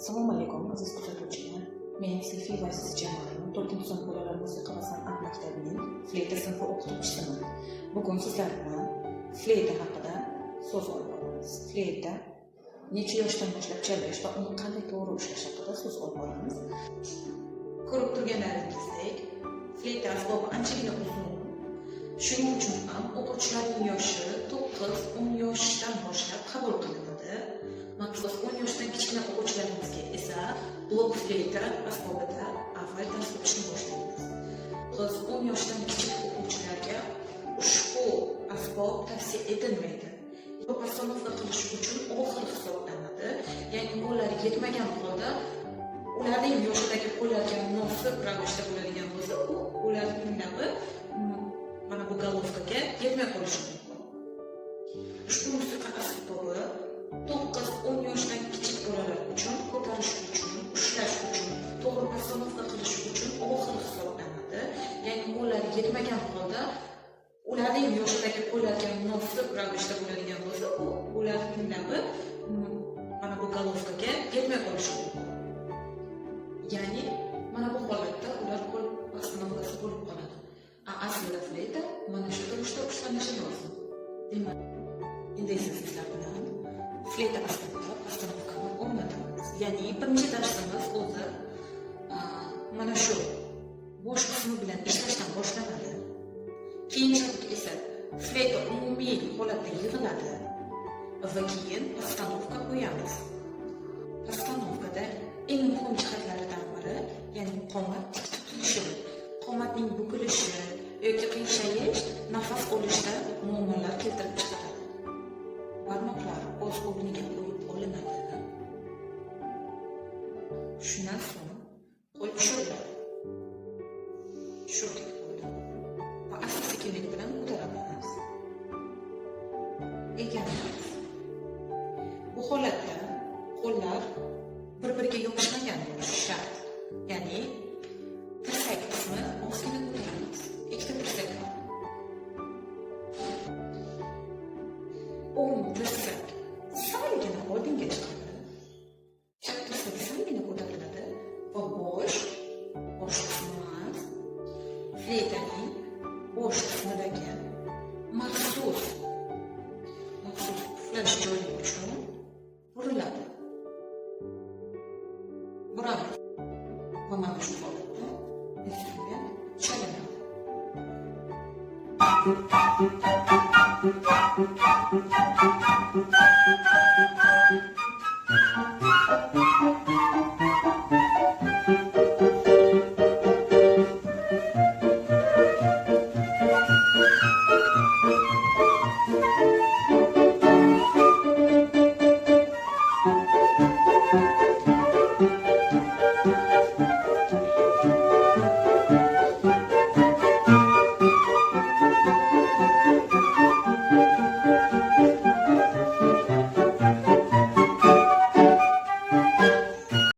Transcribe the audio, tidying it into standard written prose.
Assalomu alaykum aziz kuzatuvchilar. Men Silfiy va siz jamoaning 4-sinf bolalar musiqa va san'at maktabining fleyta sinfi o'qituvchisiman. Bugun sizlar bilan fleyta haqida so'z olib boramiz. Fleyta necha yoshdan boshlab chalish va uni qanday to'g'ri ushlash haqida so'z olib boramiz. Ko'rib turganlaringizdek, fleyta asbobi anchagina uzun. Shuning uchun ham o'quvchilarning yoshi 9-10 yoshdan boshlab qabul qilinadi. Maksud 10 yoshdan kichkina o'quvchilarimizga esa blok fleyta asbobida avval dars o'tishni boshlaymiz. Biz 10 yoshdan kichik o'quvchilarga ushbu asbob tavsiya etilmaydi. Postanovka qilish uchun og'ir hisoblanadi. Ya'ni ular yetmagan holda ularning yoshidagi qo'llarga munosib ravishda bo'ladigan bo'lsa, ularning navi mana bu golovkaga yetmay qolishi mumkin. Ushbu musiqa asbobi 9-10 yoshdan kichik bolalar uchun ko'tarish uchun, ushlash uchun, to'g'ri postanovka qilish uchun og'ir hisoblanadi. Ya'ni ular yetmagan holda ularning yoshidagi qo'llarga munosib ravishda bo'ladigan bo'lsa, ularning navi mana bu golovkaga yetmay qolishi mumkin. Ya'ni mana bu holatda ular qo'l postanovkasi bo'lib qoladi. Aslida fleyta mana shu turishda ushlanishi lozim. Demak, endi esa sizlar bilan fleyta asbobida postanovkani o'rnatamiz. Ya'ni birinchi darsimiz o'zi mana shu bosh qismi bilan ishlashdan boshlanadi. Keyinchalik esa fleyta umumiy holatda yig'iladi va keyin postanovka qo'yamiz. Postanovkada eng muhim jihatlaridan biri, ya'ni qomat tik tutilishi, qomatning bukilishi yoki qiyshayish nafas olishda muammolar keltirib chiqaradi. Barmoqlar o'z o'rniga qo'yib olinadi. Shundan so'ng qo'l tushiriladi. Tushirdik qo'lni va asta-sekinlik bilan ko'taramiz. Eganmiz. Bu holatda qo'llar bir-biriga yopishmagan bo'lishi shart. Ya'ni tirsak qismi ozgina ko'taramiz. Ikkita tirsak bor. O'ng tirsak salgina oldinga chiqadi. Chap tirsak salgina ko'tariladi va bosh qismi fleytaning bosh qismidagi maxsus uflash joyi uchun buriladi. Bravo. Va mana shu holatda instrument chalinadi.